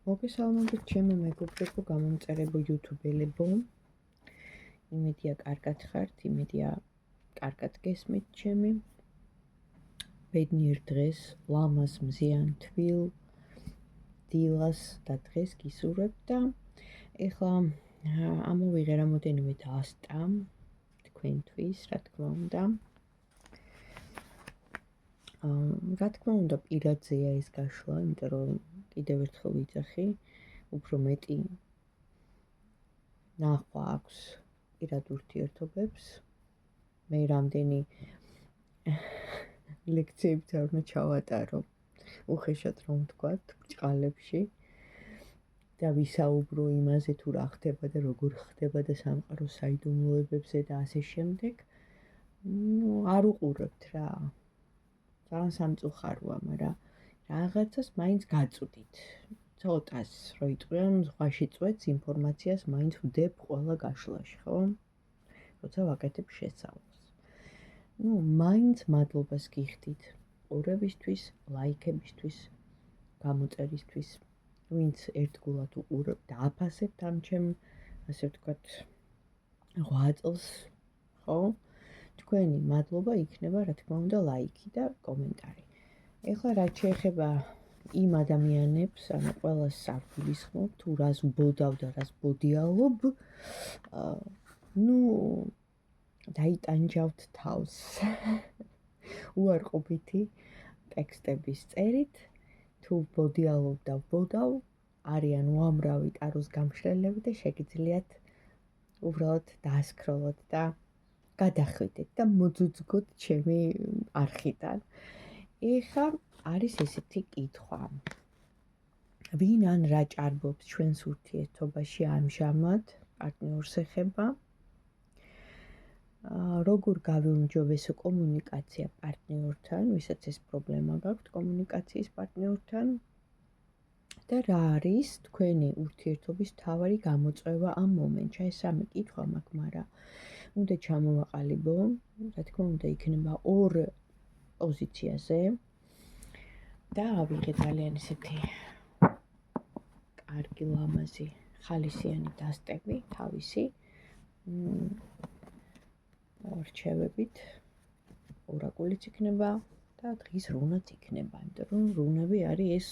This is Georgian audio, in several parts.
მოგესალმებით ჩემო მეგობრებო, გამომწერებო YouTube-ელებო. იმედია კარგად ხართ, იმედია კარგად გესმით ჩემი. ბედნიერ დღეს, ლამაზ მზიან თბილ დილას და დღეს გისურვებ და ეხლა ამოვიღე რამოდენიმე დასტა თქვენთვის, რა თქმა უნდა. რა თქმა უნდა, პირადზეა ეს გაშლა, იმიტომ რომ კიდევ ერთხელ ვიძახი, უფრო მეტი ნახვა აქვს პირად ურთიერთობებს. მე რამდენი ლექციებიც არ უნდა ჩავატარო, უხეშად რომ ვთქვათ, ბრჭყალებში და ვისაუბრო იმაზე, თუ რა ხდება და როგორ ხდება და სამყაროს საიდუმლოებებზე და ასე შემდეგ. არ უყურებთ რა. ძალიან სამწუხაროა, მაგრამ რაღაცას მაინც გაწვდით. ცოტას რო იტყვიან, ზღვაში წვეთს ინფორმაციას მაინც ვდებ ყველა გაშლაში, ხო? როცა ვაკეთებ შესწავლას. მაინც მადლობას გიხდით ყურებისთვის, ლაიქებისთვის, გამოწერისთვის, ვინც ერთგულად უყურებთ და აფასებთ ამ ჩემ, ასე ვთქვათ, 8 წელს, ხო? თქვენი მადლობა იქნება, რა თქმა უნდა, ლაიქი და კომენტარი. ეხლა რაც შეეხება იმ ადამიანებს, ანუ ყველას სარგულისხმობ, თუ რას ვბოდავ და რას ბოდიალობ, დაიტანჯავთ თავს. უარყოფითი ტექსტების წერით, თუ ბოდიალობ და ვბოდავ, არიან უამრავი ტაროს გამშლელები და შეგიძლიათ უბრალოდ დაასკროლოთ და გადახვიდეთ და მოძუძგოთ ჩემი არხიდან. ეხლა არის ესეთი კითხვა. ვინ ან რა ჭარბობს ჩვენს ურთიერთობაში ამჟამად პარტნიორს ეხება? როგორ გავიუმჯობესო კომუნიკაცია პარტნიორთან, ვისაც ეს პრობლემა გაქვთ კომუნიკაციის პარტნიორთან? და რა არის თქვენი ურთიერთობის მთავარი გამოწვევა ამ მომენტში? ეს სამი კითხვა მაქვს, მაგრამ უნდა ჩამოვაყალიბო, რა თქმა უნდა, იქნება ორ პოზიციაზე და ავიღე ძალიან ესეთი კარგი ლამაზი ხალისიანი დასტები თავისი რჩევებით, ორაკულიც იქნება და დღის რუნაც იქნება, იმიტომ რომ რუნები არის ეს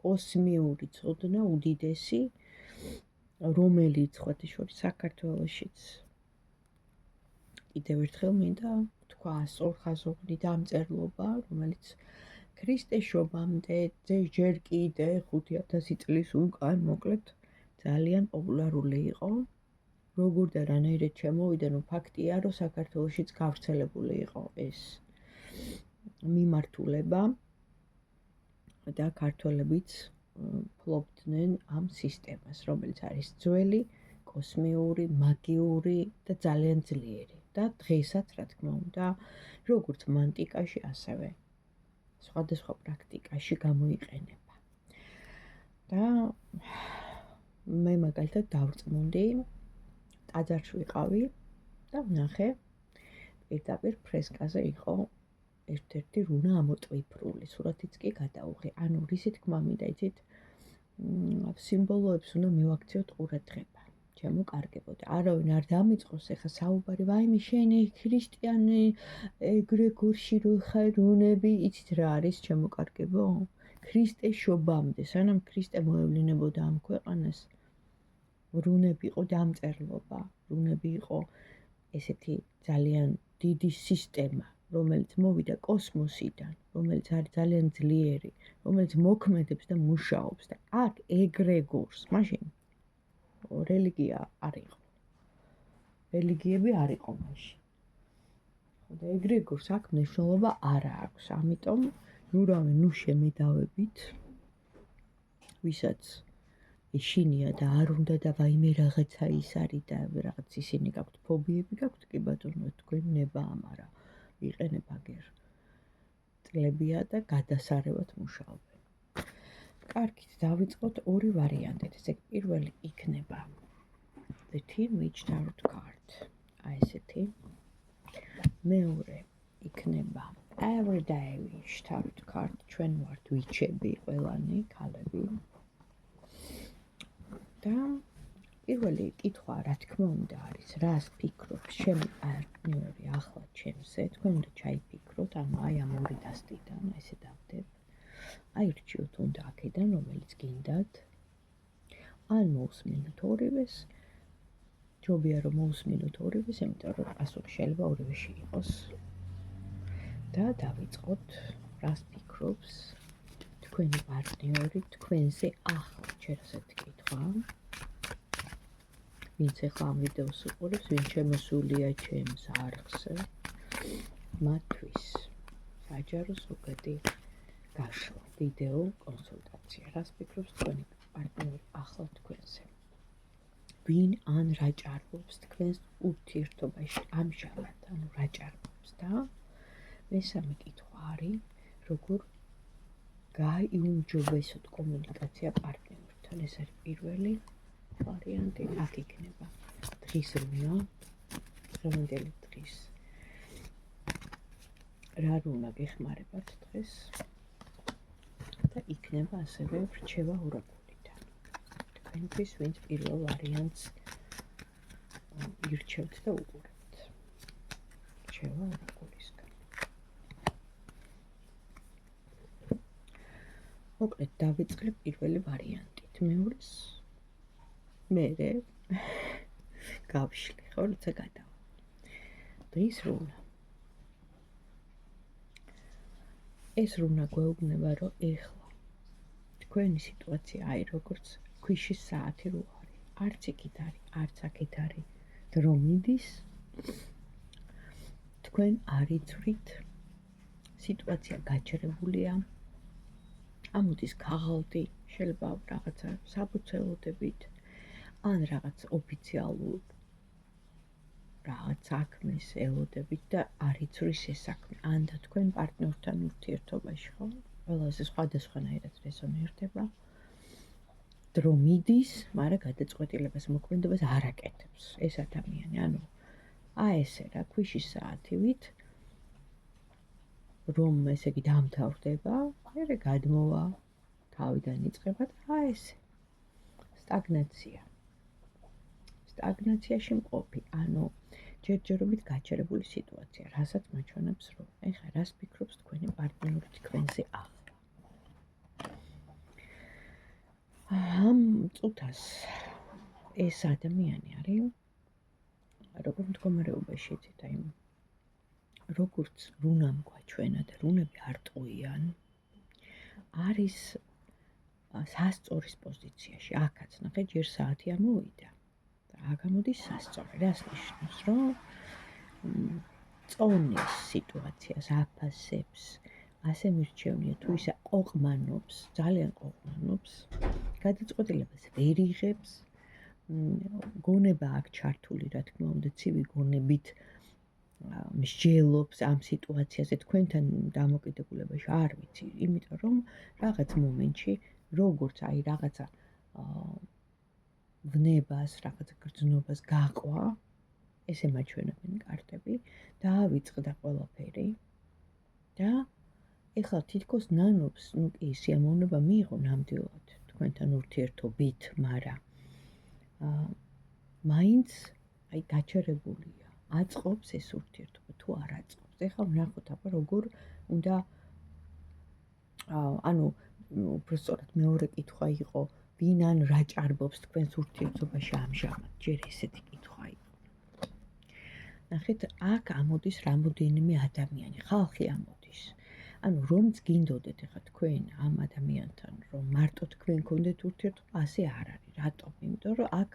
კოსმიური ცოდნა უდიდესი, რომელიც ხვეთიშორის საქართველოშიც კიდევ ერთხელ მინდა თქვა სწორხაზოვანი დამწერლობა, რომელიც ქრისტეს შობამდე, ჯერ კიდე 5000 წლის უკან, მოკლედ, ძალიან პოპულარული იყო. როგორ და რანაირად შემოვიდა, ფაქტია, რომ საქართველოშიც გავრცელებული იყო ეს მიმართულება და ქართველებიც ფლობდნენ ამ სისტემას, რომელიც არის ძველი, კოსმიური, მაგიური და ძალიან ძლიერი. და დღესაც, რა თქმა უნდა, როგორც მანტიკაში, ასევე სხვადასხვა პრაქტიკაში გამოიყენება. და მე მაგალითად დავრწმუნდი, ტაძარში ვიყავი და ვნახე, პირდაპირ ფრესკაზე იყო ერთ-ერთი რუნა ამოტვიფრული, სურათიც კი გადაუღე. ანუ რისი თქმა მინდა, იცით, სიმბოლოებს უნდა მივაქციოთ ყურადღება. შემოკარგებო და არავინ არ დამიწყოს ეხა საუბარი, ვაიმე შენი ქრისტიანი ეგრეგორში რო ხარ რუნები, იცით რა არის შემოკარგებო? ქრისტეს შობამდე, სანამ ქრისტე მოევლინებოდა ამ ქვეყანას, რუნები იყო დამწერლობა, რუნები იყო ესეთი ძალიან დიდი სისტემა, რომელიც მოვიდა კოსმოსიდან, რომელიც არის ძალიან ძლიერი, რომელიც მოქმედებს და მუშაობს და აქ ეგრეგორს, მაშინ რელიგია არ იყო. რელიგიები არ იყო მაშინ. და ეგრეგორს აქ მნიშვნელობა არ აქვს, ამიტომ ნუ შემედავებით, ვისაც ეშინია და არ უნდა და ვაიმე რაღაცა ის არის და რაღაც ისინი გაქვთ ფობიები, გაქვთ კი ბატონო, თქვენ ნება ამარა, იყენებ აგერ წლებია და გადასარევად მუშაობენ. კარგით, დავიწყოთ ორი ვარიანტით. ესე პირველი იქნება The Teen Witch Tarot card. აი ესეთი. მეორე იქნება Everyday Witch Tarot card. ჩვენ ვართ ვიჩები, ყველანი, ქალები. და პირველი კითხვა, რა თქმა უნდა, არის, რას ფიქრობს ჩემი პარტნიორი ახლა ჩემზე, თქვენ უნდა ჩაიფიქროთ, ანუ აი ამ ორი დასტიდან, ესე დავდებ. აირჩიოთ უნდა აქედან, რომელიც გინდათ. ან მოусმინოთ ორივეს, ჯობია რომ მოусმინოთ ორივეს, იმიტომ რომ პასუხი შეიძლება ორივეში იყოს. და დავიწყოთ, რას ფიქრობს თქვენი პარტნიორი თქვენზე ახლა, ჯერ ასეთი კითხვა. ვინც ახლა ამ ვიდეოს უყურებს, ვინც შემოსულია ჩემს არხზე, მათთვის საჯარო ზოგადი გაშლა, ვიდეო კონსულტაცია. რას ფიქრობს თქვენი პარტნიორი ახლა თქვენზე? ვინ ან რა ჭარბობს თქვენს ურთიერთობაში ამჟამად, ანუ რა ჭარბობს და მესამე კითხვა არის, როგორ გაიუმჯობესოთ კომუნიკაცია პარტნიორთან. ეს არის პირველი ვარიანტი, აქ იქნება დღის რუნა, დღევანდელი დღის რა რუნა გეხმარებათ დღეს და იქნება ასევე რჩევა ორაკულიდან. თქვენთვის ვინც პირველ ვარიანტს ირჩევთ და უყურებთ. რჩევა ორაკულისგან. მოკლედ დავიწყებ პირველი ვარიანტით. მეორეს მერე გავშლი, ხო, როცა გადავა. დღის რუნა. ეს რუნა გვეუბნება, რომ ეხლა თქვენი სიტუაცია აი როგორც ქვიშის საათი რო არის. არც იქით არის, არც აქეთ არის. დრო მიდის. თქვენ არიცვლით. სიტუაცია გაჩერებულია. ამოდის ქაღალდი, შეიძლება რაღაცა საბუცელოდებით, ან რაღაც ოფიციალურ რაღაც საქმეს ელოდებით და არიცვლის ეს საქმე. ან და თქვენ პარტნიორთან ურთიერთობაში, ხო? ყველაზე სხვადასხვანაირად რეზონირდება. დრო მიდის, მაგრამ გადაწყვეტილებას მოქმედებას არ აკეთებს ეს ადამიანი. ანუ ესე რა, ქვიშის საათივით რომ ესე იგი დამთავრდება, მერე გადმოვა, თავიდან იწყება და ესე სტაგნაცია. სტაგნაციაში მყოფი, ანუ ჯერჯერობით გაჩერებული სიტუაცია, რასაც მაჩვენებს, რომ ეხლა რას ფიქრობს თქვენი პარტნიორი თქვენზე ახლა. ამ წუთას ეს ადამიანი არის როგორ მდგომარეობაში იცით, აი როგორც რუნამ გვაჩვენა და რუნები არ ტყუიან, არის სასწორის პოზიციაში. აქაც ნახე, ჯერ საათი ამოვიდა. გამოდის სასწორი, რას ნიშნავს, რომ წონის სიტუაციას აფასებს, ასე მირჩევნია თუ ისა ყოყმანობს, ძალიან ყოყმანობს, გადაწყვეტილებას ვერ იღებს, გონება აქ ჩართული, რა თქმა უნდა, ცივი გონებით მსჯელობს ამ სიტუაციაზე, თქვენთან დამოკიდებულებაში არ ვიცი, იმიტომ რომ რაღაც მომენტში, როგორც აი რაღაცა ვნებას, რაღაცა გრძნობას გაყვა, ესე მაჩვენებენ კარტები, დაავიწყდა ყველაფერი და ეხლა თითქოს ნანობს, ნუ კი სიამოვნება მიიღო ნამდვილად თქვენთან ურთიერთობით, მაგრამ მაინც აი გაჩერებულია, აწყობს ეს ურთიერთობა თუ არ აწყობს. ეხლა ვნახოთ აბა როგორ უნდა ანუ უბრალოდ მეორე კითხვა იყო, ვინ ან რა ჭარბობს თქვენს ურთიერთობაში ამჟამად, ჯერ ესეთი კითხვა იყო. ნახეთ, აქ ამოდის რამოდენიმე ადამიანი, ხალხი ამოდის. ანუ რომც გინდოდეთ ეხლა თქვენ ამ ადამიანთან, რომ მარტო თქვენ გქონდეთ ურთიერთობა, ასე არ არის. რატომ? იმიტომ რომ აქ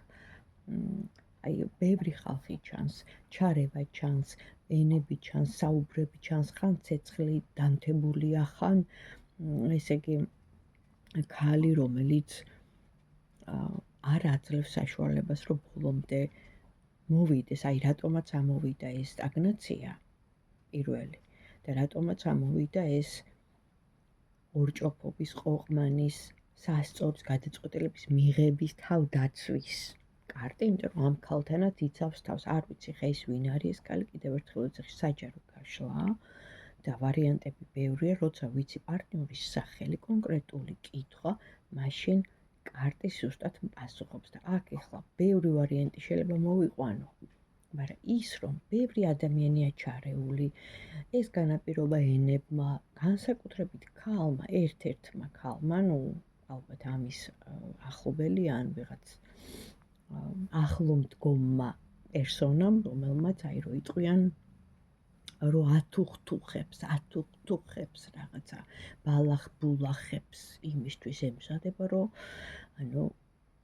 აი ბევრი ხალხი ჩანს, ჩარევა ჩანს, ენები ჩანს, საუბრები ჩანს, ხან ცეცხლი დამთებულია, ხან ესე იგი ქალი, რომელიც არ აძლევს საშუალებას, რომ ბოლომდე მოვიდეს, აი რატომაც ამოვიდა ეს სტაგნაცია პირველი და რატომაც ამოვიდა ეს ორჭოფობის, ყოყმანის, სასწორის გადაწყვეტილების მიღების, თავდაცვის კარტი, იმიტომ რომ ამ ქალთანაც იცავს თავს, არ ვიცი ხა ის ვინ არის ეს ქალი, კიდევ ერთხელ ვეძახი, საჯარო გაშლა და ვარიანტები ბევრია, როცა ვიცი პარტნიორის სახელი, კონკრეტული კითხვა, მაშინ კარტი ზუსტად პასუხობს და აქ ახლა ბევრი ვარიანტი შეიძლება მოვიყვანო, მაგრამ ის რომ ბევრი ადამიანია ჩარეული, ეს განაპირობა ენებმა, განსაკუთრებით ქალმა, ერთ-ერთმა ქალმა, ალბათ ამის ახლობელი ან ვიღაც ახლო მდგომმა პერსონამ, რომელმაც რო იტყვიან რო ათუხთუხებს რაღაცა ბალახ-ბულახებს იმისთვის ემზადება, რომ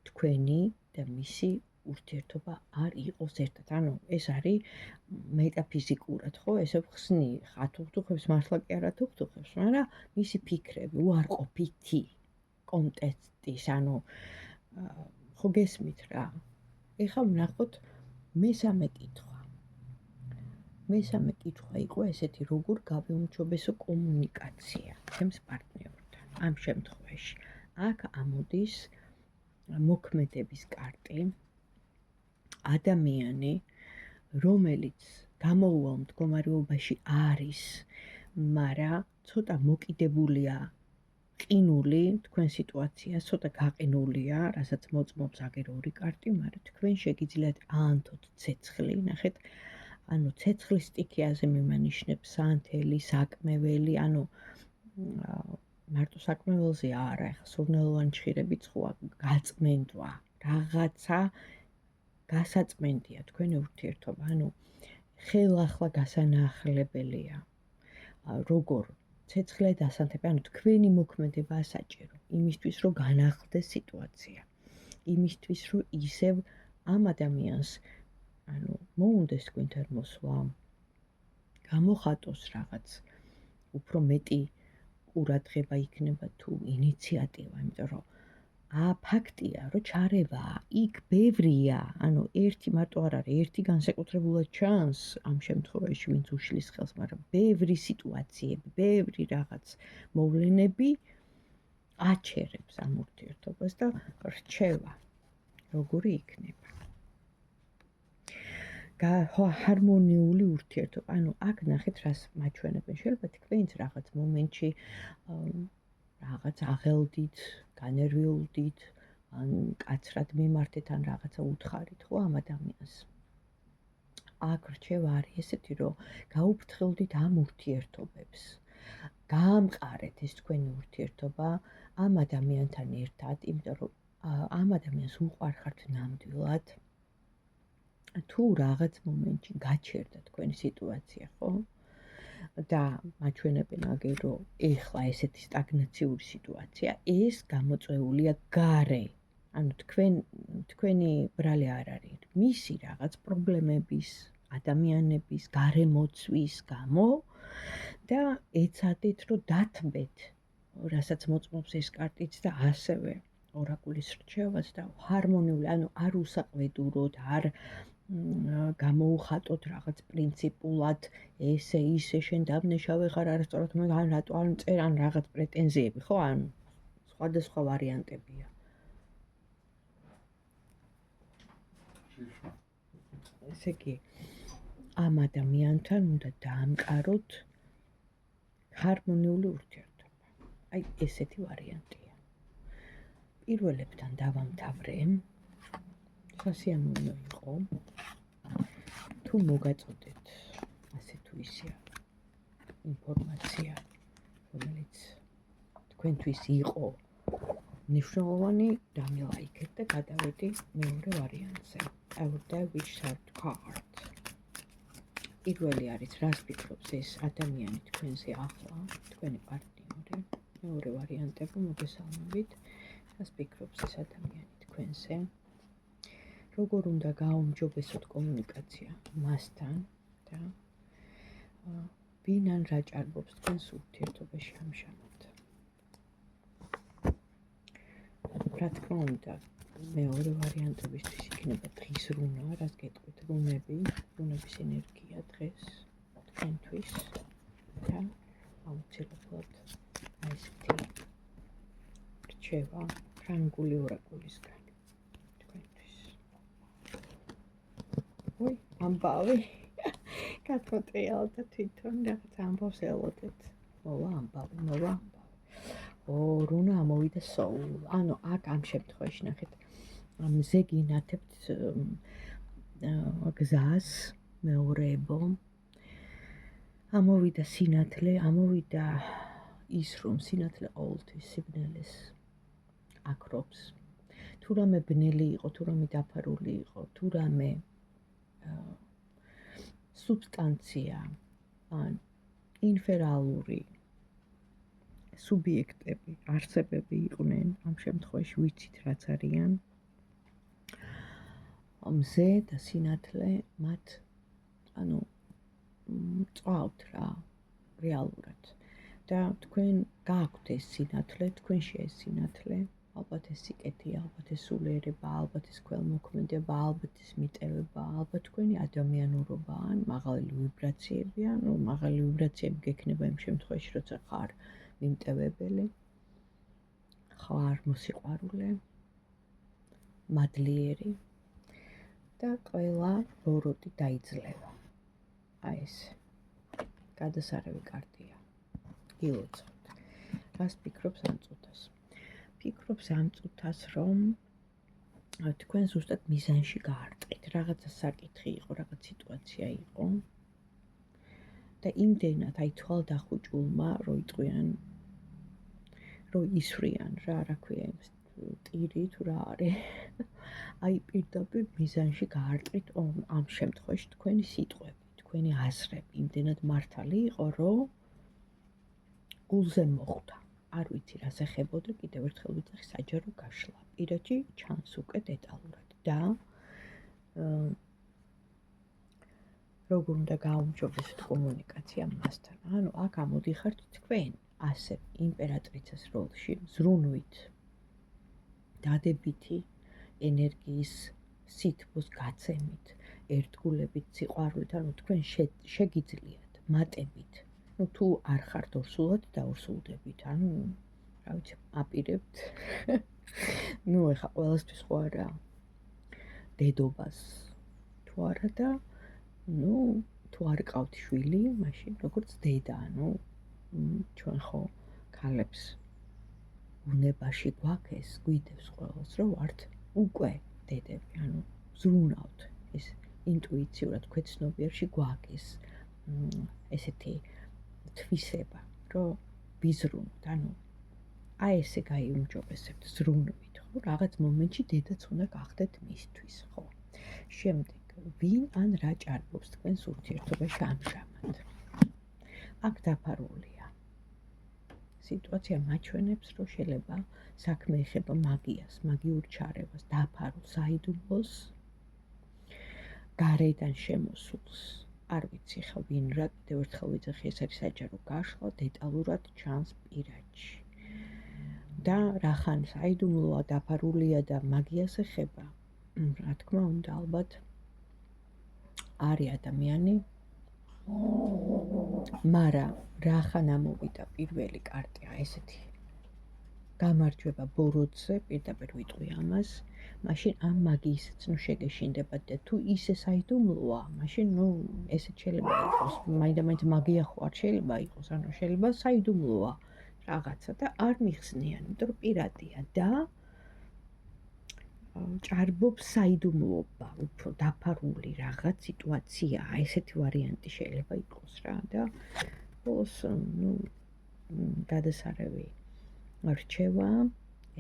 თქვენი და მისი ურთიერთობა არ იყოს ერთად. ეს არის მეტაფიზიკურად, ხო, ესე ხსნი, ათუხთუხებს მართლა კი არ ათუხთუხებს, მაგრამ მისი ფიქრები უარყოფითი კონტექსტის, ხო გესმით რა. ეხლა ვნახოთ მესამე კითხვა. მესამე კითხვა იყო ესეთი, როგორ გავეუმჯობესო კომუნიკაცია ჩემს პარტნიორთან. ამ შემთხვევაში აქ ამოდის მოქმედების კარტი, ადამიანი, რომელიც გამოუვალ მდგომარეობაში არის, მაგრამ ცოტა მოკიდებულია ყინული, თქვენ სიტუაცია ცოტა გაყინულია, რასაც მოწმობს აგერ ორი კარტი, მაგრამ თქვენ შეგიძლიათ აანთოთ ცეცხლი, ნახეთ, ცეცხლის სტიქიაზე მიმანიშნებს სანთელი, საკმეველი, მარტო საკმეველზე არა, ეხლა სურნელოვანი ჩხირებით სხვა, გაწმენდვა, რაღაცა გასაწმენდია თქვენი ურთიერთობა, ხელახლა გასანახლებელია. როგორ ცეცხლე დასანთები, თქვენი მოქმედება საჭირო, იმისთვის, რომ განახლდეს სიტუაცია, იმისთვის, რომ ისევ ამ ადამიანს, მოუნდეს თქვენთან მოსვლა, გამოხატოს რაღაც, უფრო მეტი ყურადღება იქნება თუ ინიციატივა, იმიტომ რომ ფაქტია, რომ ჩარევა იქ ბევრია, ერთი მარტო არ არის, ერთი განსაკუთრებულად ჩანს ამ შემთხვევაში, ვინც უშლის ხელს, მაგრამ ბევრი სიტუაციები, ბევრი რაღაც მოვლენები აჩერებს ამ ურთიერთობას და რჩევა, როგორი იქნება. ჰარმონიული ურთიერთობა, აქ ნახეთ, რას მაჩვენებენ. შეიძლება თქვენც რაღაც მომენტში რაღაც აღელდით, განერვიულდით, ან კაცრად მიმართეთ, ან რაღაცა უთხარით, ხო, ამ ადამიანს. აქ რჩევა არის ესეთი, რომ გაუფრთხილდით ამ ურთიერთობებს. გაამყარეთ ეს თქვენი ურთიერთობა ამ ადამიანთან ერთად, იმიტომ რომ ამ ადამიანს უყვარხართ ნამდვილად. თუ რაღაც მომენტში გაჩერდა თქვენი სიტუაცია, ხო? და მაჩვენებენ აგერ, რომ ეხლა ესეთი სტაგნაციური სიტუაცია, ეს გამოწვეულია გარე. თქვენი ბრალი არ არის მისი რაღაც პრობლემების, ადამიანების, გარემოცვის გამო და ეცადეთ, რომ დათმეთ, რასაც მოწმობს ეს კარტიც და ასევე ორაკულის რჩევაც და ჰარმონიული, არ უსაყვედუროთ, არ გამოუხატოთ რაღაც პრინციპულად, ესე ისე შენ დამნეშავე ხარ, არასწორად მე რატო არ მწერ, ან რაღაც პრეტენზიები, ხო? სხვადასხვა ვარიანტებია. ესე იგი, ამ ადამიანთან უნდა დაამყაროთ ჰარმონიული ურთიერთობა. ესეთი ვარიანტია. პირველებთან დავამთავრე. სასიამოვნო იყო. თუ მოგაწოდეთ ასე თუ ისე ინფორმაცია, რომელიც თქვენთვის იყო მნიშვნელოვანი, დამილაიქეთ და გადავედი მეორე ვარიანტზე. I would die which side card. პირველი არის, რას ფიქრობს ეს ადამიანი თქვენზე ახლა, თქვენი პარტნიორი. მეორე ვარიანტები მოგესალმებით. რას ფიქრობს ეს ადამიანი თქვენზე? როგორ უნდა გააუმჯობესოთ კომუნიკაცია მასთან და ვინ ან რა ჭარბობს თქვენს ურთიერთობაში ამჟამად. რა თქმა უნდა, მეორე ვარიანტებისთვის იქნება დღის რუნა, რას გეტყვით, რუნების ენერგია დღეს თქვენთვის და აუცილებლად ესეთი რჩევა ფრანგული ორაკულისგან. ამბავი გათმოტრიალდა თვითონ რაღაც ამბავს ელოდეთ. მოვა ამბავი. რუნა გამოვიდა soul. ანუ აქ ამ შემთხვევაში ნახეთ, მზე გინათებთ გზას, მეორეებო. ამოვიდა სინათლე, ამოვიდა ის, რომ სინათლე ყოველთვის სიბნელეს აკრობს. თუ რამე ბნელი იყო, თუ რამე დაფარული იყო, თუ რამე სუბსტანცია, ან ინფერალური სუბიექტები, არსებები იყვნენ, ამ შემთხვევაში ვიცით რაც არიან. მზე და სინათლე მათ წვავთ რა რეალურად. და თქვენ გააქვთ ეს სინათლე, თქვენში ეს სინათლე, ალბათ ეს სიკეთეა, ალბათ ეს სულიერება, ალბათ ეს ქველმოქმედება, ალბათ ეს მიტევება, ალბათ თქვენი ადამიანურობა, ან მაღალი ვიბრაციები, ანუ მაღალი ვიბრაციები გექნება იმ შემთხვევაში, როცა ხარ მიმტევებელი, ხარ მოსიყვარულე, მადლიერი და ყველა ბოროტი დაიძლევა. აი ეს გადასარევი კარტია. ილოცავთ. რას ფიქრობს ამ წუთას? ფიქრობს ამ წუთას, რომ თქვენ ზუსტად მიზანში გაარტყით. რაღაცა საკითხი იყო, რაღაც სიტუაცია იყო. და იმდენად აი თვალდახუჭულმა რო იტყვიან, რო ისვრიან რა ქვია იმ ტირი თუ რა არის. აი პირდაპირ მიზანში გაარტყით ამ შემთხვევაში თქვენი სიტყვები, თქვენი აზრები იმდენად მართალი იყო, რომ გულზე მოხვდა. არ ვიცი რას ეხებოდა, კიდევ ერთხელ ვიძახი საჯარო გაშლა. პირადი ჩანს უკვე დეტალურად და როგორ უნდა გაუმჯობესოთ კომუნიკაცია მასთან. ანუ აქ ამოდიხართ თქვენ ასე იმპერატრიცას როლში, ზრუნვით, დადებითი ენერგიის სითბოს გაცემით, ერთგულებით, სიყვარულით, ანუ თქვენ შეგიძლიათ მატებით. თუ არ ხართ ორსულად დაორსულდებით, ანუ რა ვიცი, აპირებთ. ეხა ყველასთვის ხო არა დედობას თუ არა და თუ არ ყავთ შვილი, მაშინ როგორც დედა, ჩვენ ხო ქალებს უნებაში გვაქვს ეს, გვიდევს ყველას, რომ ვართ უკვე დედები, ანუ ზრუნავთ, ეს ინტუიციურად ქვეცნობიერში გვაქვს ეს ესეთი თვისება, რომ ვიზრუნოთ, ანუ აი ესე გაიუმჯობესებთ, ზრუნვით, ხო? რაღაც მომენტში დედაც უნდა გახდეთ მისთვის, ხო? შემდეგ, ვინ ან რა ჭარბობს თქვენს ურთიერთობაში ამჟამად? აქ დაფარულია. სიტუაცია მაჩვენებს, რომ შეიძლება საქმე ეხება მაგიას, მაგიურ ჩარევას, დაფარულ საიდუმლოს, გარედან შემოსულს. არ ვიცი ხა ვინ რა, კიდევ ერთხელ ვიძახი, ეს არის საჯარო გაშლა, დეტალურად ჩანს პირადში. და რახან საიდუმლოა, დაფარულია და მაგიას ეხება, რა თქმა უნდა, ალბათ არის ადამიანი, მაგრამ რახან ამოვიდა პირველი კარტია, ესეთი გამარჯვება ბოროტზე, პირდაპირ ვიტყვი ამას, მაშინ ამ მაგიისაც შეგეშინდებათ და თუ ისე საიდუმლოა, მაშინ ესეც შეიძლება იყოს, მაინდა-მაინც მაგია ხო არ შეიძლება იყოს, ანუ შეიძლება საიდუმლოა რაღაცა და არ მიხსნიან, იმიტომ რომ პირადია და ჭარბობს საიდუმლოება, უფრო დაფარული რაღაც სიტუაცია, ესეთი ვარიანტი შეიძლება იყოს რა და ბოლოს გადასარევი რჩევა,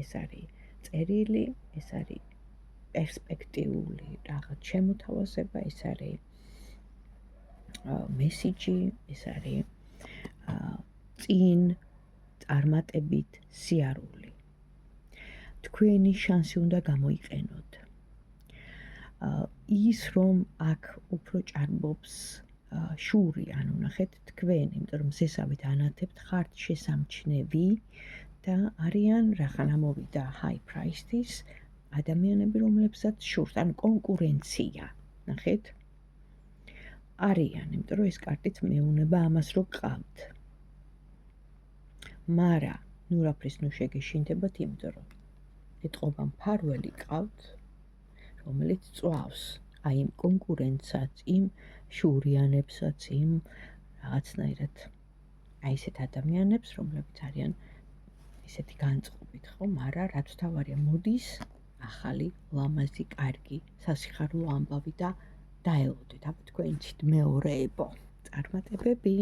ეს არის წერილი, ეს არის პერსპექტიული რაღაც შემოთავაზება, ეს არის მესიჯი, ეს არის წინ წარმატებით სიარული. თქვენი შანსი უნდა გამოიყენოთ. ის რომ აქ უფრო ჭარბობს შური, ანუ ნახეთ თქვენ, იმიტომ რომ ზესავით ანათებთ, ხართ შესამჩნევი და არიან რახან ამოვიდა high price-ის ადამიანები, რომლებსაც შურს, ანუ კონკურენცია, ნახეთ? არიან, იმიტომ რომ ეს კარტიც მეუნება ამას, რომ გყავთ. მარა, ნურაფრის შეგეშინდებათ, იმიტომ რომ ეტყობა მფარველი ყავთ, რომელიც წვავს აი იმ კონკურენტსაც, იმ შურიანებსაც, იმ რაღაცნაირად აი ესეთ ადამიანებს, რომლებიც არიან ისეთი განწყობით, ხო, მაგრამ რაც თავარია, მოდის ახალი, ლამაზი, კარგი, სასიხარულო ამბავი და დაელოდეთ, აბა თქვენჩით მეორეებო. წარმატებები.